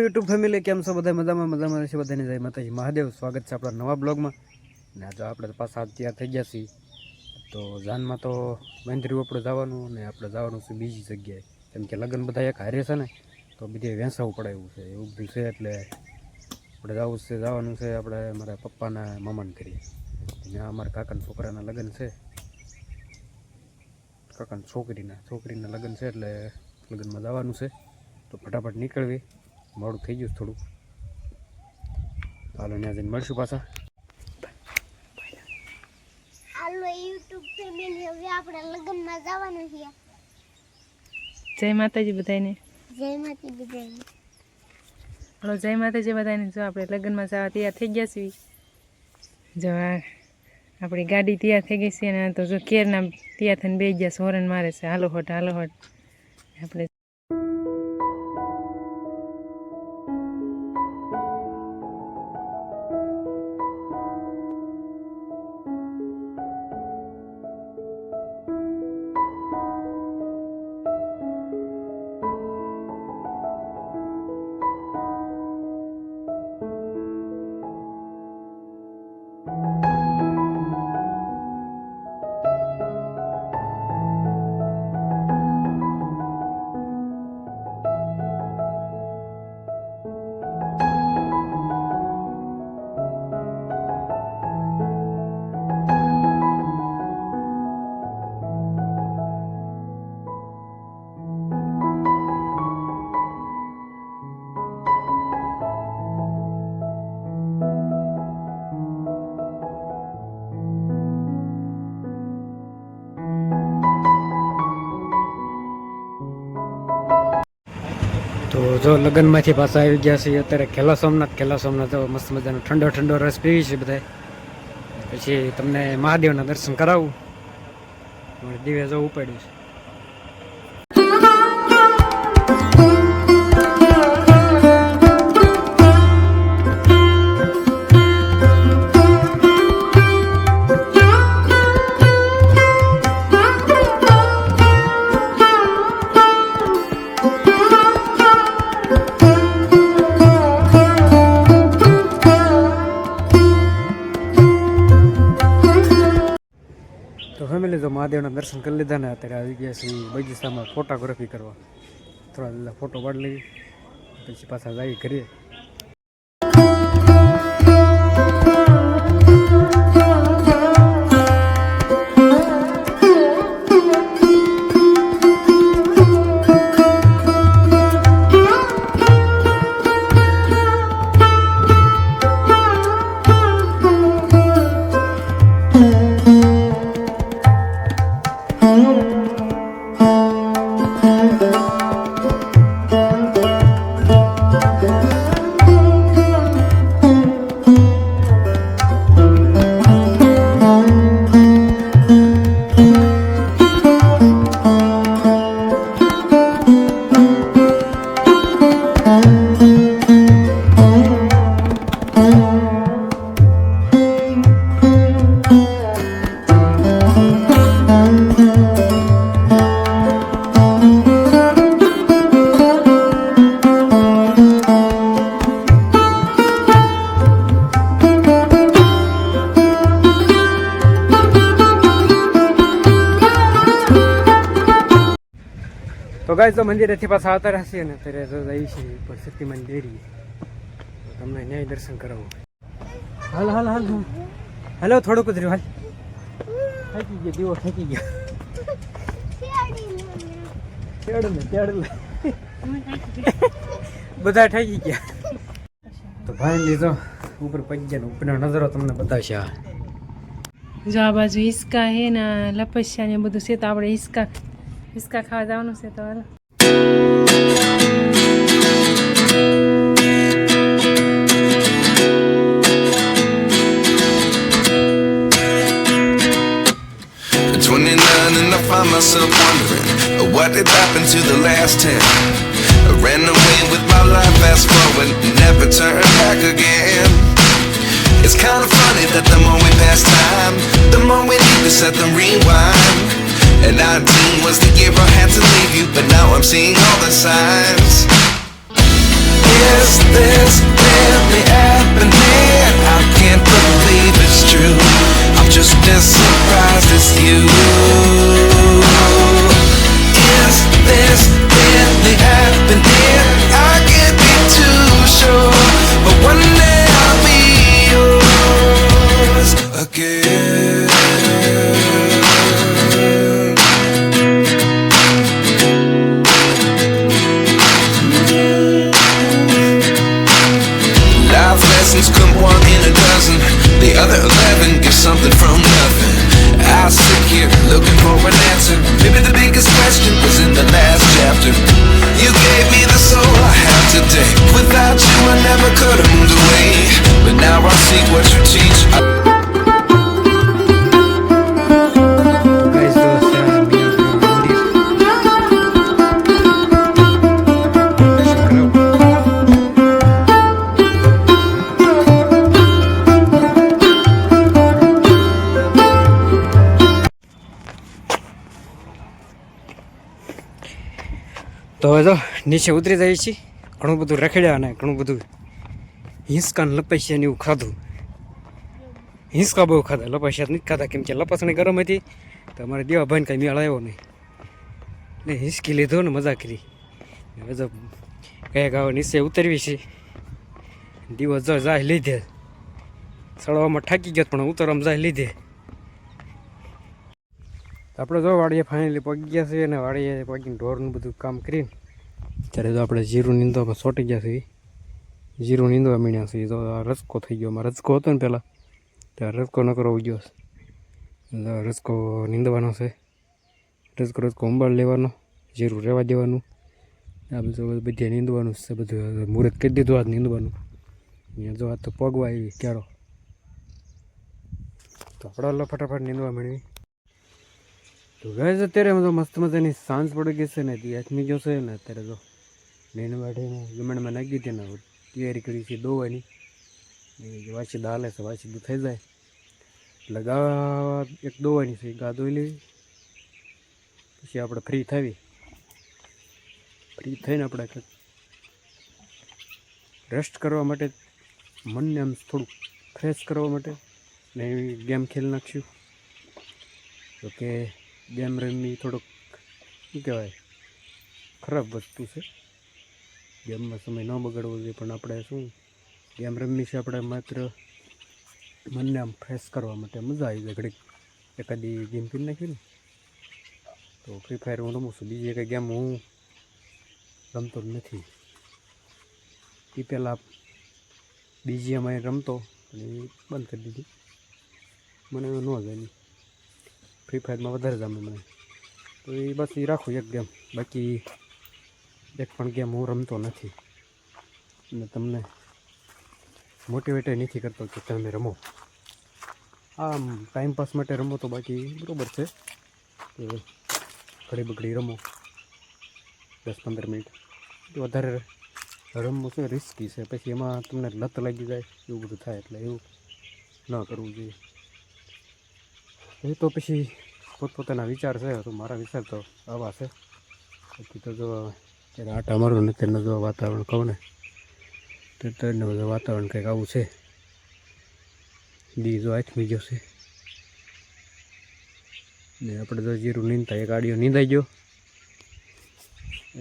YouTube family, કેમ છો બધા? મજામાં છે બધાને. જય માતાજી મહાદેવ. સ્વાગત છે આપણા નવા બ્લોગમાં. ને આજે આપણે પાછા તૈયાર થઈ ગયા છીએ. તો જાનમાં તો મંદિર આપણે જવાનું, ને આપણે જવાનું છે બીજી જગ્યાએ, કેમ કે લગ્ન બધા એક હારે છે ને, તો બીજે વેંસાવું પડે એવું છે, એવું બધું છે. એટલે આપણે જવાનું છે આપણે મારા પપ્પાના મામાને કરીએ. ત્યાં અમારા કાકાના છોકરાના લગ્ન છે, કાકાના છોકરીના લગ્ન છે, એટલે લગ્નમાં જવાનું છે. તો ફટાફટ નીકળવી, મોડું થઈ ગયું થોડું. હાલો ત્યાં જઈને મળશું પાછા. હાલો યુટ્યુબ ફેમિલી, હવે આપણે લગ્નમાં જવાનું છે. જય માતાજી બધાને. જય માતાજી બધાને. હલો, જય માતાજી બધાને. જો આપણે લગ્નમાં જવા તૈયાર થઈ ગયા છીએ. જો આપણી ગાડી તૈયાર થઈ ગઈ છે, અને તો જો કેરના તૈયાર થઈને બેસી ગયા છે, હોરન મારે છે, હાલો હોટ આપણે. તો જો લગ્નમાંથી પાછા આવી ગયા છીએ અત્યારે ખેલા સોમનાથ તો મસ્ત મજાનો ઠંડો રસ પીવી છે બધા. પછી તમને મહાદેવના દર્શન કરાવું. દિવ્ય જો ઉપાડ્યું છે. તો ફેમિલી, જો મહાદેવના દર્શન કરી લીધા ને અત્યારે આવી ગયા છીએ બગીચામાં ફોટોગ્રાફી કરવા. થોડા ફોટો પાડી લઈએ, પછી પાછા જઈએ ઘરે. તો ગાઈસ, તો મંદિરેથી પાછા આવતા રહેશે ને અત્યારે તો જઈએ છીએ ઉપર શક્તિમાન ડેરી. તમને ન્યાય દર્શન કરાવું. હાલ હાલો, થોડુંક જ રહ્યું. હાલ થાકી ગયા, દીવો થાકી ગયા. તેડ લે બધા થાકી ગયા. તો ભાઈ લીધો ઉપર પગ ગયા, ઉપરના નજરો તમને બતાવશે. જો આ બાજુ હિસકા હે ને લપસ્યા ને બધું છે, તો આપણે હિસકા ખાવા જવાનું છે. તો હાલો. And I find myself wondering what did happen to the last 10. I ran away with my life, fast forward, never turn back again. It's kind of funny that the more we pass time, the more we need to set the rewind. And 19 was the year I had to leave you, but now I'm seeing all the signs. Is this really happening? I can't believe it's true. I'm just as surprised as you. Is this really happening? I can't be too sure, but one day I'll be yours again. Life lessons come one in a dozen. The other 11 give something from nothing. I sit here looking for an answer. Maybe the biggest question was in the last chapter. You gave me the soul I have today. Without you I never could have moved away. But now I see what you teach. Guys જો છે મીનાપુરી મંદિર. તો હવે જો નીચે ઉતરી જાય છે. ઘણું બધું રખડ્યા અને ઘણું બધું હિંચકા ને લપસ્યા ને એવું ખાધું. હિંચકા બહુ ખાધા, લપસ્યા નથી ખાધા, કેમ કે લપસણી ગરમ હતી તો અમારે દેવાભાઈને કાંઈ મેળ આવ્યો નહીં ને હિંચકી લીધો ને મજા કરી. હવે જો કયા ગાવ નીચે ઉતરવી છે. દિવસ જો જાય લીધે, ચડવામાં થાકી ગયો પણ ઉતરવામાં જાય લીધે. આપણે જો વાડીએ ફાઇનલી પગી ગયા છીએ અને વાડીએ પગીને ઢોરનું બધું કામ કરીને ત્યારે જો આપણે જીરું નીંદવામાં સોટી ગયા છીએ. જીરું નીંદવા મીણ્યા છીએ. તો આ રસકો થઈ ગયો. અમારે રસકો હતો ને પહેલાં ત્યારે રસકો ન કરવો ગયો. રસકો નીંદવાનો છે. રસકો ઉંબાળ લેવાનો, જીરું રહેવા દેવાનું. આ બધું બધે નીંદવાનું છે. બધું મુહૂર્ત કરી દીધું આજ નીંદવાનું. અહીંયા જો આ તો પગવા આવી ક્યારો. તો આપણે ફટાફટ નીંદવા માંડવી. તો ગાઈસ અત્યારે તો મસ્ત મજાની સાંજ પડી ગઈ છે ને તે હાથમી ગયો છે ને અત્યારે જો મેન વાઢીને જમણમાં નાખી દીધી ને તૈયારી કરી છે દોવાની. વાસી દાલે છે, વાસી દૂધ થઈ જાય એટલે ગા એક દોવાની છે. ગા દોઈ લેવી પછી આપણે ફ્રી થવી. ફ્રી થઈને આપણે કંઈક રેસ્ટ કરવા માટે, મનને આમ થોડુંક ફ્રેશ કરવા માટે ને એવી ગેમ ખેલી નાખશું. તો કે ગેમ રમવી થોડુંક શું કહેવાય ખરાબ વસ્તુ છે. ગેમમાં સમય ન બગાડવો જોઈએ, પણ આપણે શું ગેમ રમવી છે આપણે માત્ર મનને આમ ફ્રેશ કરવા માટે. મજા આવી જાય ઘડીક એકાદી ગેમ કરી નાખી ને. તો ફ્રી ફાયર હું રમું છું. બીજી કંઈ ગેમ હું રમતો જ નથી. એ પહેલાં બીજી અમે રમતો અને એ બંધ કરી દીધી. મને ન જાય. ફ્રી ફાયરમાં વધારે ગમે મને. તો એ બસ એ રાખું એક ગેમ. બાકી એક પણ ગેમ હું રમતો નથી અને તમને મોટિવેટ નથી કરતો કે તમે રમો. આમ ટાઈમપાસ માટે રમો તો બાકી બરાબર છે કે ઘડી બગડી રમો 10-15 મિનિટ. વધારે રમવું છે રિસ્કી છે. પછી એમાં તમને લત લાગી જાય એવું બધું થાય. એટલે એવું ન કરવું જોઈએ. એ તો પછી પોતપોતાના વિચાર છે. તો મારા વિચાર તો આવા છે. બાકી તો જો ત્યારે આટા મારું ને તેને જો વાતાવરણ કહું ને તો તેને બધું વાતાવરણ કંઈક આવું છે. દી જો હાથમી ગયો છે ને આપણે તો જીરું નીંદતા એક આડીઓ નીંદાઈ ગયો.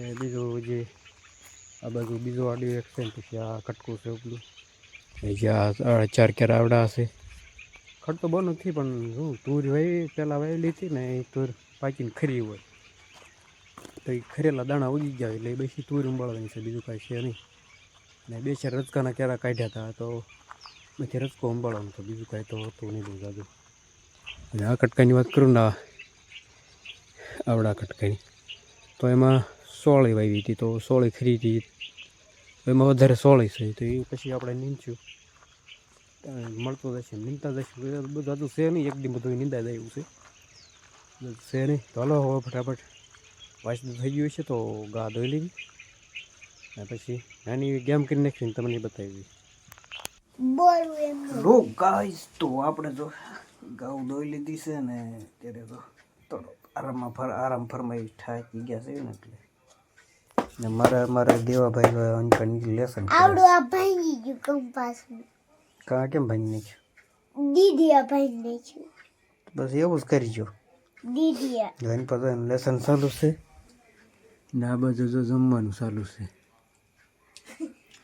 એ બીજું જે આ બાજુ બીજો આડીઓ એક છે ને પછી આ કટકું છે ઉપલું. જ્યાં 4 ક્યાર આવડા હશે. ખડ તો બહુ નથી પણ શું તુર વાવી પહેલાં વાવેલી હતી ને એ તુર પાકીને ખરી હોય તો એ ખરેલા દાણા ઉગી ગયા એટલે એ બેસી તુર ઉંબાળવાની છે. બીજું કાંઈ છે નહીં. ને 2-4 રચકાના ક્યારા કાઢ્યા હતા તો પછી રચકો ઉંબાળવાનો હતો. બીજું કાંઈ તો હતું નહીં બહુ જાદુ. અને આ કટકાની વાત કરું ને આવડા કટકાની તો એમાં સોળી વાવી હતી. તો સોળી ખરી હતી તો એમાં વધારે સોળી છે. તો એ પછી આપણે નીંચ્યું મળતો જશે, નીંદતા જશે. બધું હજુ છે નહીં. એક દી બધું નીંદા જાય એવું છે નહીં. તો હાલો હવે ફટાફટ વાંચતું થઈ ગયું છે તો ગા ધોઈ લીધી અને પછી નાની ગેમ કરી નાખીને તમને બતાવી. બોલવું એમ રો ગાઈસ તો આપણે જો ગાઉ ધોઈ લીધી છે ને ત્યારે તો આરામ ફરમાઈ થાકી ગયા છે ને એટલે ને મારા દેવાભાઈ અંકલ લેસન આવડું આ ભાંગી ગયું કંપાસ કાં કેમ ભાંગી નાખ્યું દીદી આ ભાંગી નાખ્યું બસ એવું જ કરીજો દીદી એની પાસે લેસન ચાલુ છે ને આ બાજુ જો જમવાનું ચાલુ છે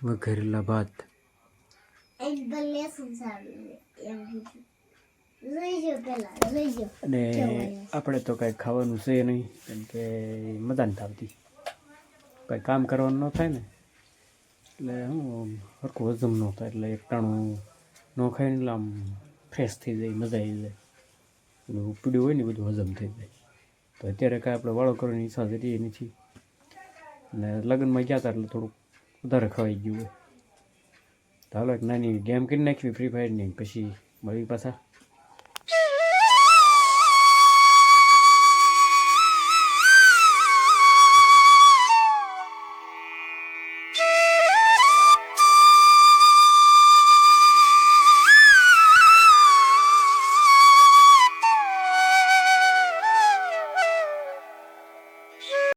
વઘારેલા ભાત એક લેસન સારું એમ કીધું લઈજો પેલા લઈજો અને આપણે તો કાંઈ ખાવાનું છે નહીં કેમ કે મજા નથી આવતી કાંઈ કામ કરવાનું ન થાય ને એટલે હું સરખું હજમ ન થાય એટલે એક ટાણું ન ખાઈને એટલે આમ ફ્રેશ થઈ જાય મજા આવી જાય એટલે પીડ્યું હોય ને બધું હજમ થઈ જાય તો અત્યારે કાંઈ આપણે વાળો કરવાની ઈચ્છા થતી નથી અને લગ્નમાં ગયા હતા એટલે થોડુંક વધારે ખવાઈ ગયું હોય તો હાલો એક નાની ગેમ કરી નાખવી ફ્રી ફાયરની પછી મળી પાછા